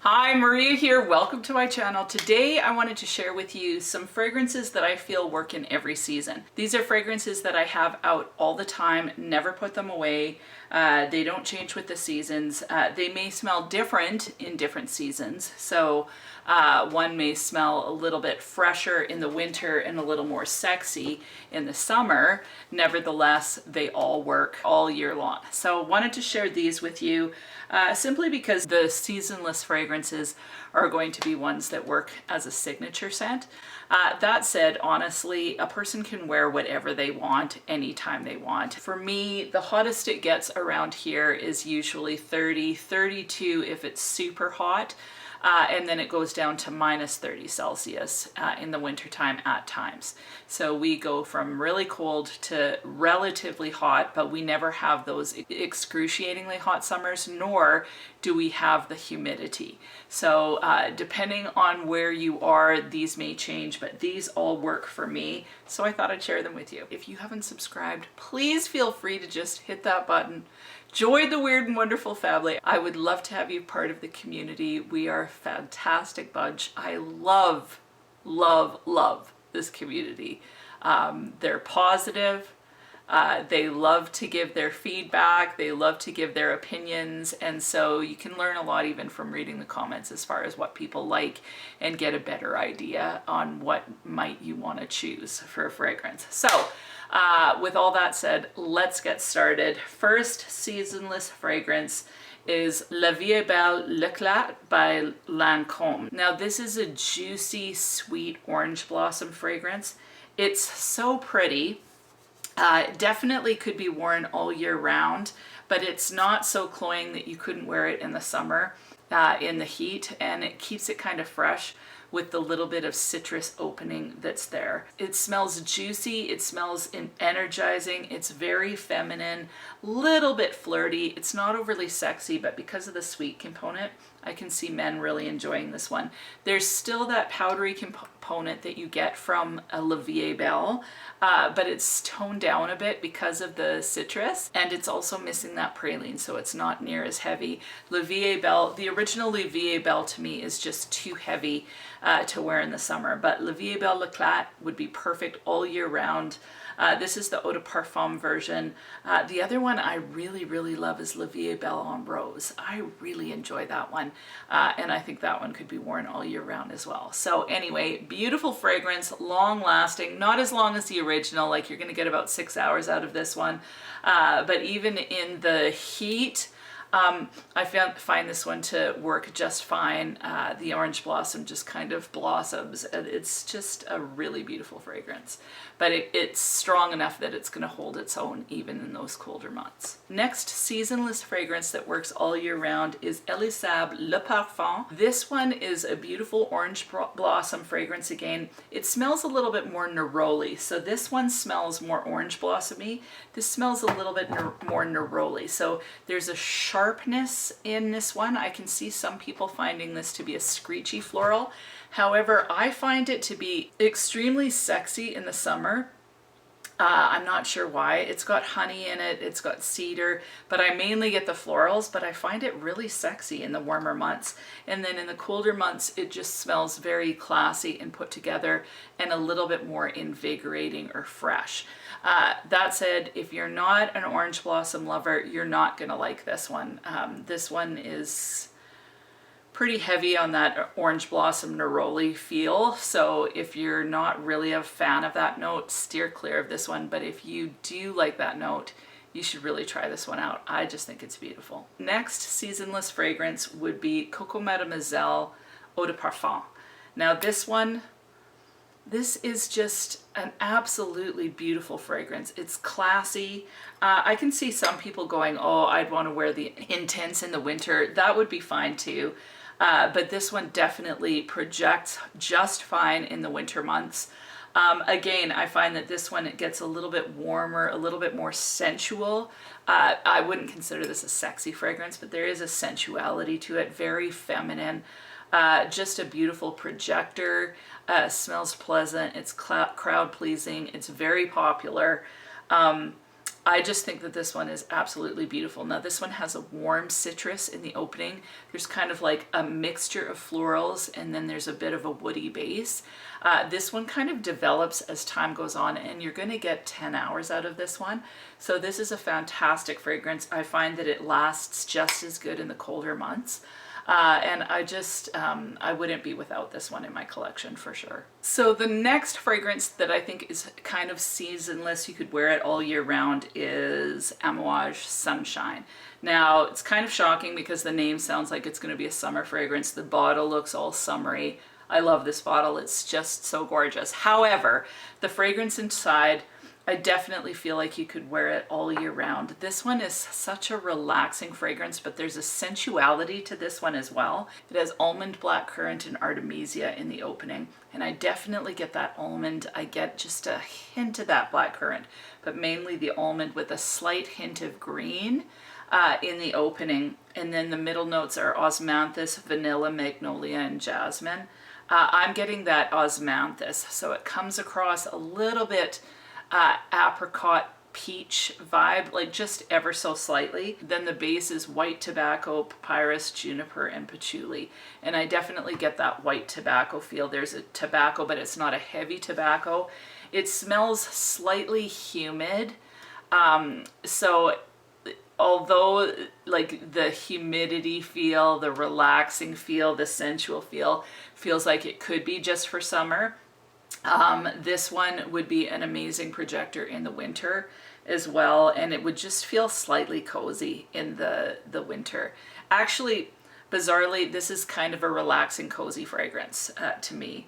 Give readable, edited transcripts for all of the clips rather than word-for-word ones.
Hi, Maria here. Welcome to my channel. Today I wanted to share with you some fragrances that I feel work in every season. These are fragrances that I have out all the time, never put them away. They don't change with the seasons. They may smell different in different seasons. So one may smell a little bit fresher in the winter and a little more sexy in the summer. Nevertheless, they all work all year long. So wanted to share these with you simply because the seasonless fragrances are going to be ones that work as a signature scent. That said, honestly, a person can wear whatever they want anytime they want. For me, the hottest it gets around here is usually 30, 32 if it's super hot. And then it goes down to minus 30 Celsius in the wintertime at times. So we go from really cold to relatively hot, but we never have those excruciatingly hot summers, nor do we have the humidity. So depending on where you are, these may change, but these all work for me. So I thought I'd share them with you. If you haven't subscribed, please feel free to just hit that button. Join the weird and wonderful family. I would love to have you part of the community. We are a fantastic bunch. I love, love, love this community. They're positive. They love to give their feedback. They love to give their opinions. And so you can learn a lot even from reading the comments as far as what people like and get a better idea on what might you want to choose for a fragrance. So with all that said, let's get started. First seasonless fragrance is La Vie est Belle, l'Eclat by Lancôme. Now this is a juicy, sweet orange blossom fragrance. It's so pretty. Definitely could be worn all year round, but it's not so cloying that you couldn't wear it in the summer in the heat, and it keeps it kind of fresh with the little bit of citrus opening that's there. It smells juicy, it smells energizing, it's very feminine, little bit flirty. It's not overly sexy, but because of the sweet component, I can see men really enjoying this one. There's still that powdery component that you get from a La Vie est Belle, but it's toned down a bit because of the citrus, and it's also missing that praline, so it's not near as heavy. La Vie est Belle, the original La Vie est Belle to me is just too heavy to wear in the summer, but La Vie est Belle l'Eclat would be perfect all year round. This is the Eau de Parfum version. The other one I really, really love is La Vie est Belle en Rose. I really enjoy that one, and I think that one could be worn all year round as well. So anyway, beautiful fragrance, long lasting, not as long as the original, like you're gonna get about 6 hours out of this one, but even in the heat, I find this one to work just fine. The orange blossom just kind of blossoms, and it's just a really beautiful fragrance. But it's strong enough that it's going to hold its own even in those colder months. Next seasonless fragrance that works all year round is Elisab Le Parfum. This one is a beautiful orange blossom fragrance again. It smells a little bit more neroli. So this one smells more orange blossomy. This smells a little bit more neroli. So there's a sharpness in this one. I can see some people finding this to be a screechy floral. However, I find it to be extremely sexy in the summer. I'm not sure why. It's got honey in it, it's got cedar, but I mainly get the florals, but I find it really sexy in the warmer months. And then in the colder months, it just smells very classy and put together and a little bit more invigorating or fresh. That said, if you're not an orange blossom lover, you're not gonna like this one. This one is pretty heavy on that orange blossom neroli feel, so if you're not really a fan of that note, steer clear of this one. But if you do like that note, you should really try this one out. I just think it's beautiful. Next seasonless fragrance would be Coco Mademoiselle Eau de Parfum. Now this one, this is just an absolutely beautiful fragrance. It's classy. I can see some people going, oh, I'd want to wear the intense in the winter. That would be fine too. But this one definitely projects just fine in the winter months. Again, I find that this one, it gets a little bit warmer, a little bit more sensual. I wouldn't consider this a sexy fragrance, but there is a sensuality to it, very feminine. Just a beautiful projector. Smells pleasant, it's crowd pleasing, it's very popular. I just think that this one is absolutely beautiful. Now this one has a warm citrus in the opening. There's kind of like a mixture of florals, and then there's a bit of a woody base. This one kind of develops as time goes on, and you're going to get 10 hours out of this one. So this is a fantastic fragrance. I find that it lasts just as good in the colder months. And I wouldn't be without this one in my collection for sure. So the next fragrance that I think is kind of seasonless, you could wear it all year round, is AMOUAGE Sunshine. Now it's kind of shocking because the name sounds like it's going to be a summer fragrance. The bottle looks all summery. I love this bottle. It's just so gorgeous. However, the fragrance inside, I definitely feel like you could wear it all year round. This one is such a relaxing fragrance, but there's a sensuality to this one as well. It has almond, blackcurrant, and artemisia in the opening, and I definitely get that almond. I get just a hint of that blackcurrant, but mainly the almond with a slight hint of green in the opening. And then the middle notes are osmanthus, vanilla, magnolia, and jasmine. I'm getting that osmanthus, so it comes across a little bit apricot peach vibe, like just ever so slightly. Then the base is white tobacco, papyrus, juniper, and patchouli. And I definitely get that white tobacco feel. There's a tobacco, but it's not a heavy tobacco. It smells slightly humid. So although like the humidity feel, the relaxing feel, the sensual feel feels like it could be just for summer, this one would be an amazing projector in the winter as well, and it would just feel slightly cozy in the winter. Actually, bizarrely, this is kind of a relaxing, cozy fragrance to me.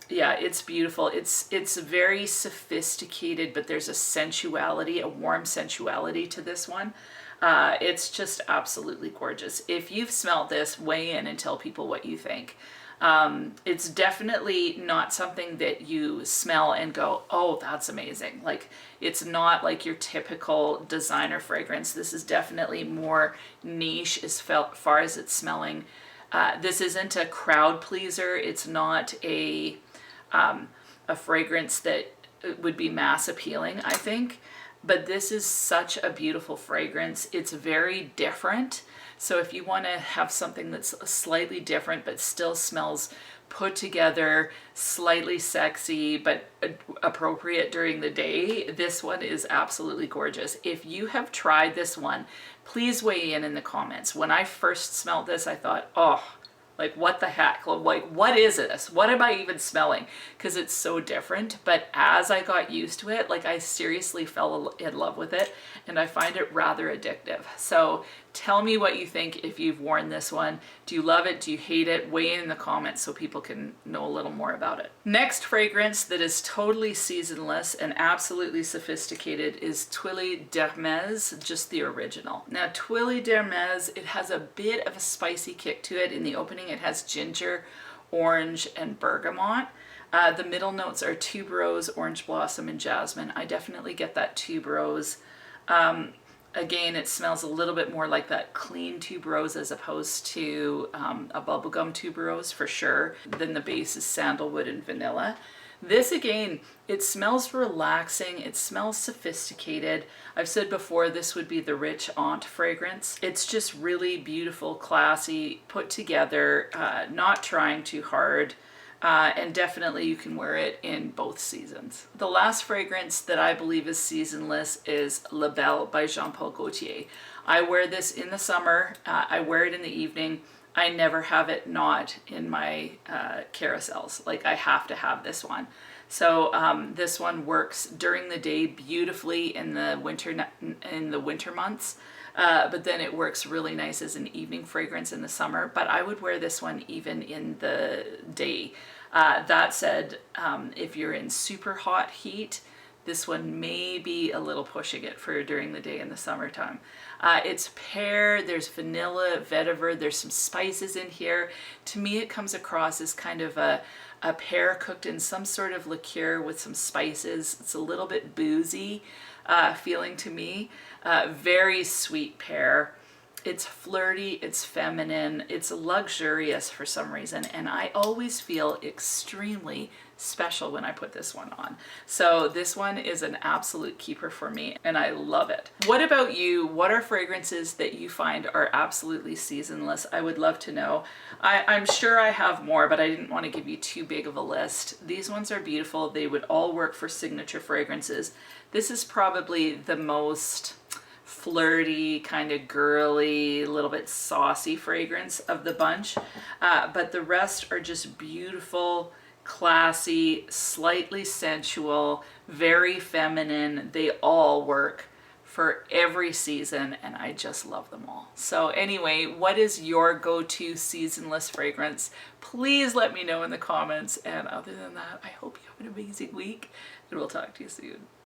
Yeah, it's beautiful. It's very sophisticated, but there's a sensuality, a warm sensuality to this one. It's just absolutely gorgeous. If you've smelled this, weigh in and tell people what you think. It's definitely not something that you smell and go, oh, that's amazing. Like, it's not like your typical designer fragrance. This is definitely more niche as far as it's smelling. This isn't a crowd pleaser. It's not a fragrance that would be mass appealing, I think. But this is such a beautiful fragrance. It's very different. So if you want to have something that's slightly different but still smells put together, slightly sexy, but appropriate during the day, this one is absolutely gorgeous. If you have tried this one, please weigh in the comments. When I first smelled this, I thought, oh, like what the heck? Like, what is this? What am I even smelling? Because it's so different. But as I got used to it, like I seriously fell in love with it, and I find it rather addictive. So tell me what you think if you've worn this one. Do you love it? Do you hate it? Weigh in the comments so people can know a little more about it. Next fragrance that is totally seasonless and absolutely sophisticated is TWILLY d'Hermes, just the original. Now TWILLY d'Hermes, it has a bit of a spicy kick to it. In the opening it has ginger, orange, and bergamot. The middle notes are tuberose, orange blossom, and jasmine. I definitely get that tuberose. Again, it smells a little bit more like that clean tuberose as opposed to a bubblegum tuberose for sure. Then the base is sandalwood and vanilla. This again, it smells relaxing, it smells sophisticated. I've said before this would be the rich aunt fragrance. It's just really beautiful, classy, put together, not trying too hard. And definitely you can wear it in both seasons. The last fragrance that I believe is seasonless is BELLE by Jean Paul Gaultier. I wear this in the summer, I wear it in the evening. I never have it not in my carousels. Like, I have to have this one. So this one works during the day beautifully in the winter months. But then it works really nice as an evening fragrance in the summer. But I would wear this one even in the day. That said, if you're in super hot heat, this one may be a little pushing it for during the day in the summertime. It's pear, there's vanilla, vetiver, there's some spices in here. To me it comes across as kind of a pear cooked in some sort of liqueur with some spices. It's a little bit boozy feeling to me. Very sweet pear. It's flirty, it's feminine, it's luxurious for some reason, and I always feel extremely special when I put this one on. So this one is an absolute keeper for me, and I love it. What about you? What are fragrances that you find are absolutely seasonless? I would love to know. I'm sure I have more, but I didn't want to give you too big of a list. These ones are beautiful. They would all work for signature fragrances. This is probably the most flirty, kind of girly, a little bit saucy fragrance of the bunch, but the rest are just beautiful, classy, slightly sensual, very feminine. They all work for every season, and I just love them all. So anyway, what is your go-to seasonless fragrance? Please let me know in the comments, and other than that, I hope you have an amazing week, and we'll talk to you soon.